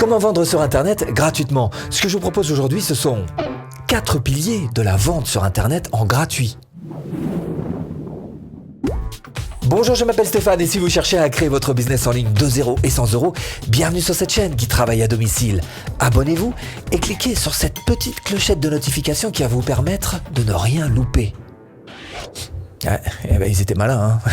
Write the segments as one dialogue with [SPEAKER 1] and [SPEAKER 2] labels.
[SPEAKER 1] Comment vendre sur Internet gratuitement? Ce que je vous propose aujourd'hui, ce sont 4 piliers de la vente sur Internet en gratuit. Bonjour, je m'appelle Stéphane et si vous cherchez à créer votre business en ligne de 0 et 100 euros, bienvenue sur cette chaîne qui travaille à domicile. Abonnez-vous et cliquez sur cette petite clochette de notification qui va vous permettre de ne rien louper. Ils étaient malins, hein.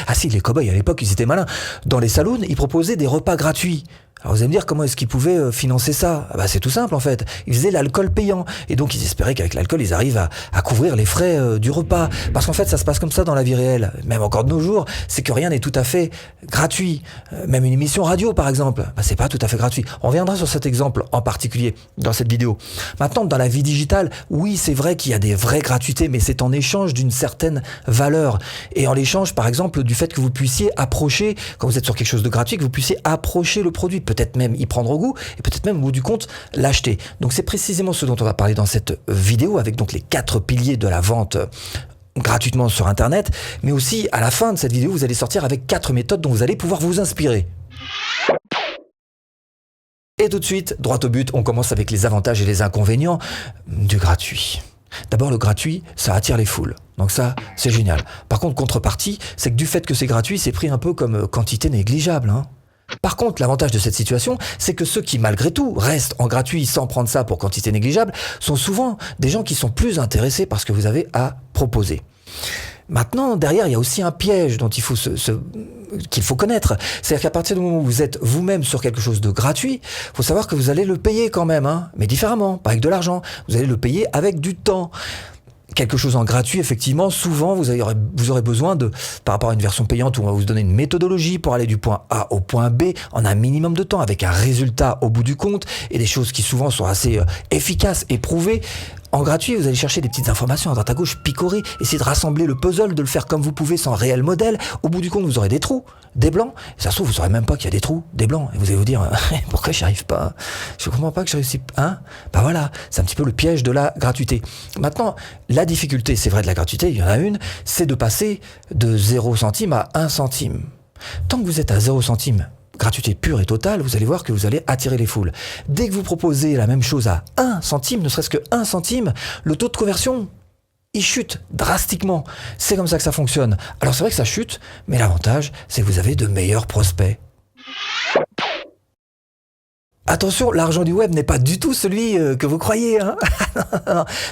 [SPEAKER 1] Ah si, les cow-boys à l'époque, ils étaient malins. Dans les saloons, ils proposaient des repas gratuits. Alors vous allez me dire, comment est-ce qu'ils pouvaient financer ça? C'est tout simple en fait. Ils faisaient l'alcool payant. Et donc ils espéraient qu'avec l'alcool, ils arrivent à couvrir les frais du repas. Parce qu'en fait, ça se passe comme ça dans la vie réelle. Même encore de nos jours, c'est que rien n'est tout à fait gratuit. Même une émission radio, par exemple, c'est pas tout à fait gratuit. On reviendra sur cet exemple en particulier dans cette vidéo. Maintenant, dans la vie digitale, oui, c'est vrai qu'il y a des vraies gratuités, mais c'est en échange d'une certaine valeur. Et en l'échange, par exemple, du fait que vous puissiez approcher, quand vous êtes sur quelque chose de gratuit, que vous puissiez approcher le produit, peut-être même y prendre goût, et peut-être même au bout du compte, l'acheter. Donc c'est précisément ce dont on va parler dans cette vidéo, avec donc les 4 piliers de la vente gratuitement sur Internet, mais aussi à la fin de cette vidéo, vous allez sortir avec 4 méthodes dont vous allez pouvoir vous inspirer. Et tout de suite, droit au but, on commence avec les avantages et les inconvénients du gratuit. D'abord, le gratuit, ça attire les foules. Donc ça, c'est génial. Par contre, contrepartie, c'est que du fait que c'est gratuit, c'est pris un peu comme quantité négligeable, hein. Par contre, l'avantage de cette situation, c'est que ceux qui, malgré tout, restent en gratuit sans prendre ça pour quantité négligeable, sont souvent des gens qui sont plus intéressés par ce que vous avez à proposer. Maintenant, derrière, il y a aussi un piège dont qu'il faut connaître. C'est-à-dire qu'à partir du moment où vous êtes vous-même sur quelque chose de gratuit, il faut savoir que vous allez le payer quand même, hein, mais différemment, pas avec de l'argent. Vous allez le payer avec du temps. Quelque chose en gratuit, effectivement, souvent vous aurez besoin par rapport à une version payante où on va vous donner une méthodologie pour aller du point A au point B en un minimum de temps avec un résultat au bout du compte et des choses qui souvent sont assez efficaces et prouvées. En gratuit, vous allez chercher des petites informations à droite à gauche, picorer, essayer de rassembler le puzzle, de le faire comme vous pouvez sans réel modèle. Au bout du compte, vous aurez des trous, des blancs. Et ça se trouve, vous ne saurez même pas qu'il y a des trous, des blancs. Et vous allez vous dire, pourquoi j'y arrive pas? Je ne comprends pas que je réussis. Voilà, c'est un petit peu le piège de la gratuité. Maintenant, la difficulté, c'est vrai de la gratuité, il y en a une, c'est de passer de 0 centime à 1 centime. Tant que vous êtes à 0 centime, gratuité pure et totale, vous allez voir que vous allez attirer les foules. Dès que vous proposez la même chose à 1 centime, ne serait-ce que 1 centime, le taux de conversion, il chute drastiquement. C'est comme ça que ça fonctionne. Alors c'est vrai que ça chute, mais l'avantage, c'est que vous avez de meilleurs prospects. Attention, l'argent du web n'est pas du tout celui que vous croyez, hein.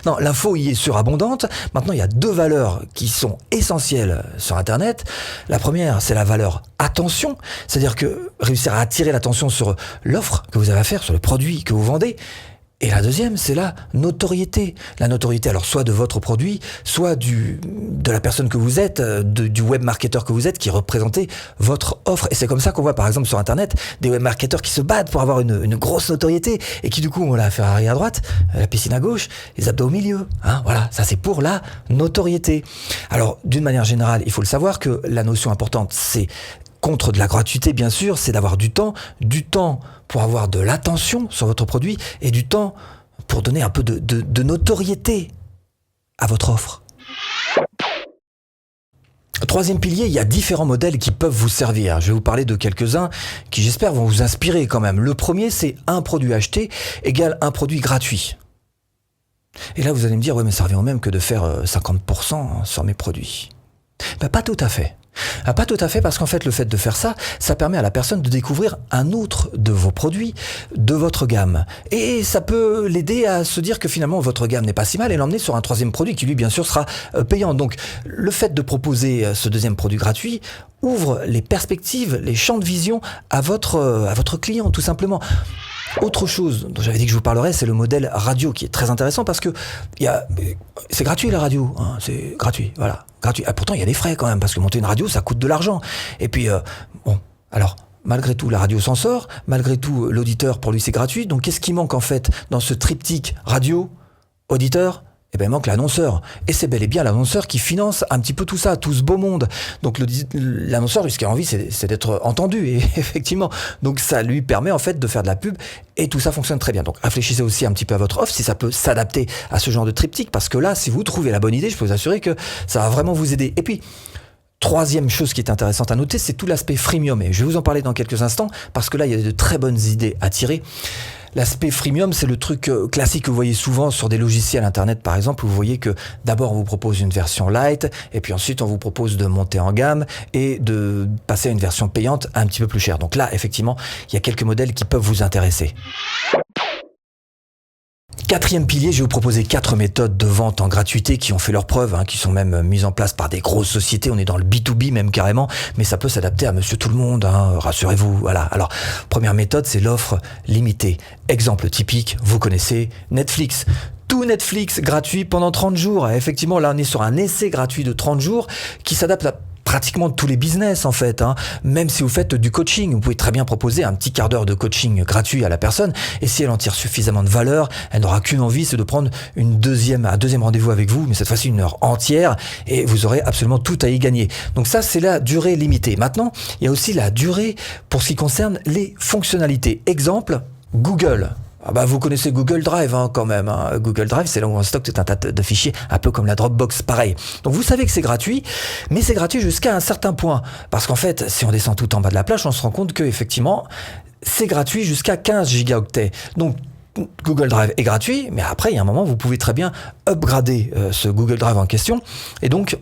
[SPEAKER 1] Non, l'info y est surabondante. Maintenant, il y a 2 valeurs qui sont essentielles sur Internet. La première, c'est la valeur attention, c'est-à-dire que réussir à attirer l'attention sur l'offre que vous avez à faire, sur le produit que vous vendez. Et la deuxième, c'est la notoriété. La notoriété, alors soit de votre produit, soit de la personne que vous êtes, du web marketeur que vous êtes, qui représentez votre offre. Et c'est comme ça qu'on voit, par exemple, sur Internet, des web marketeurs qui se battent pour avoir une grosse notoriété et qui, du coup, ont la Ferrari à droite, la piscine à gauche, les abdos au milieu. Voilà, ça c'est pour la notoriété. Alors, d'une manière générale, il faut le savoir que la notion importante, c'est contre de la gratuité, bien sûr, c'est d'avoir du temps pour avoir de l'attention sur votre produit et du temps pour donner un peu de notoriété à votre offre. Troisième pilier, il y a différents modèles qui peuvent vous servir. Je vais vous parler de quelques-uns qui, j'espère, vont vous inspirer quand même. Le premier, c'est un produit acheté égale un produit gratuit. Et là, vous allez me dire, ouais, mais ça revient au même que de faire 50% sur mes produits. Pas tout à fait. Pas tout à fait, parce qu'en fait, le fait de faire ça, ça permet à la personne de découvrir un autre de vos produits, de votre gamme. Et ça peut l'aider à se dire que finalement, votre gamme n'est pas si mal et l'emmener sur un 3e produit qui, lui, bien sûr, sera payant. Donc, le fait de proposer ce 2e produit gratuit ouvre les perspectives, les champs de vision à votre client, tout simplement. Autre chose dont j'avais dit que je vous parlerais, c'est le modèle radio qui est très intéressant parce que c'est gratuit la radio, hein, c'est gratuit, voilà, gratuit. Pourtant il y a des frais quand même parce que monter une radio ça coûte de l'argent. Et puis alors malgré tout la radio s'en sort, malgré tout l'auditeur pour lui c'est gratuit. Donc qu'est-ce qui manque en fait dans ce triptyque radio, auditeur? Il manque l'annonceur. Et c'est bel et bien l'annonceur qui finance un petit peu tout ça, tout ce beau monde. Donc l'annonceur, lui, ce qu'il a envie, c'est d'être entendu. Et effectivement, donc ça lui permet en fait de faire de la pub. Et tout ça fonctionne très bien. Donc réfléchissez aussi un petit peu à votre offre, si ça peut s'adapter à ce genre de triptyque. Parce que là, si vous trouvez la bonne idée, je peux vous assurer que ça va vraiment vous aider. Et puis, Troisième chose qui est intéressante à noter, c'est tout l'aspect freemium. Et je vais vous en parler dans quelques instants parce que là, il y a de très bonnes idées à tirer. L'aspect freemium, c'est le truc classique que vous voyez souvent sur des logiciels internet par exemple, où vous voyez que d'abord on vous propose une version light et puis ensuite on vous propose de monter en gamme et de passer à une version payante un petit peu plus chère. Donc là, effectivement, il y a quelques modèles qui peuvent vous intéresser. Quatrième pilier, je vais vous proposer 4 méthodes de vente en gratuité qui ont fait leurs preuves, qui sont même mises en place par des grosses sociétés. On est dans le B2B même carrément, mais ça peut s'adapter à monsieur tout le monde, rassurez-vous. Voilà. Alors, première méthode, c'est l'offre limitée. Exemple typique, vous connaissez Netflix. Tout Netflix gratuit pendant 30 jours. Et effectivement, là, on est sur un essai gratuit de 30 jours qui s'adapte à pratiquement tous les business en fait. Même si vous faites du coaching, vous pouvez très bien proposer un petit quart d'heure de coaching gratuit à la personne et si elle en tire suffisamment de valeur, elle n'aura qu'une envie, c'est de prendre un deuxième rendez-vous avec vous, mais cette fois-ci 1 heure entière et vous aurez absolument tout à y gagner. Donc ça, c'est la durée limitée. Maintenant, il y a aussi la durée pour ce qui concerne les fonctionnalités. Exemple, Google. Vous connaissez Google Drive quand même. Google Drive, c'est là où on stocke tout un tas de fichiers, un peu comme la Dropbox, pareil. Donc vous savez que c'est gratuit, mais c'est gratuit jusqu'à un certain point. Parce qu'en fait, si on descend tout en bas de la plage, on se rend compte que effectivement, c'est gratuit jusqu'à 15 gigaoctets. Donc Google Drive est gratuit, mais après, il y a un moment, vous pouvez très bien upgrader ce Google Drive en question. Et donc,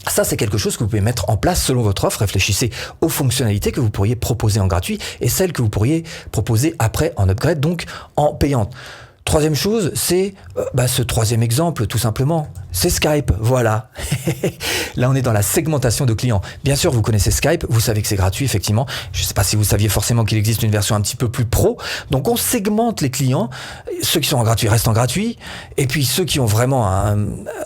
[SPEAKER 1] ça, c'est quelque chose que vous pouvez mettre en place selon votre offre. Réfléchissez aux fonctionnalités que vous pourriez proposer en gratuit et celles que vous pourriez proposer après en upgrade, donc en payante. Troisième chose, c'est ce troisième exemple, tout simplement. C'est Skype, voilà. Là, on est dans la segmentation de clients. Bien sûr, vous connaissez Skype, vous savez que c'est gratuit, effectivement. Je ne sais pas si vous saviez forcément qu'il existe une version un petit peu plus pro. Donc, on segmente les clients. Ceux qui sont en gratuit restent en gratuit. Et puis, ceux qui ont vraiment un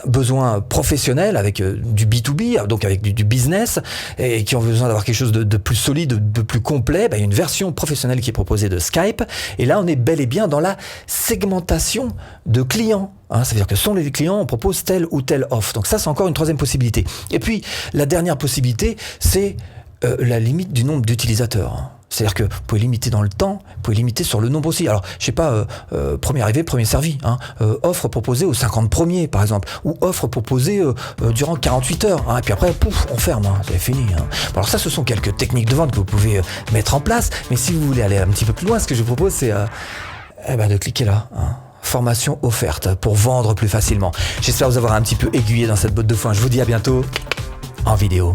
[SPEAKER 1] besoin professionnel avec du B2B, donc avec du business, et qui ont besoin d'avoir quelque chose de plus solide, de plus complet, il y a une version professionnelle qui est proposée de Skype. Et là, on est bel et bien dans la segmentation de clients. Ça veut dire que selon les clients, on propose telle ou telle offre. Donc ça, c'est encore une troisième possibilité. Et puis, la dernière possibilité, c'est la limite du nombre d'utilisateurs. C'est-à-dire que vous pouvez limiter dans le temps, vous pouvez limiter sur le nombre aussi. Alors, je sais pas, premier arrivé, premier servi. Offre proposée aux 50 premiers, par exemple. Ou offre proposée durant 48 heures. Et puis après, pouf, on ferme. C'est fini. Bon, alors ça, ce sont quelques techniques de vente que vous pouvez mettre en place. Mais si vous voulez aller un petit peu plus loin, ce que je vous propose, c'est de cliquer là. Formation offerte pour vendre plus facilement. J'espère vous avoir un petit peu aiguillé dans cette botte de foin. Je vous dis à bientôt en vidéo.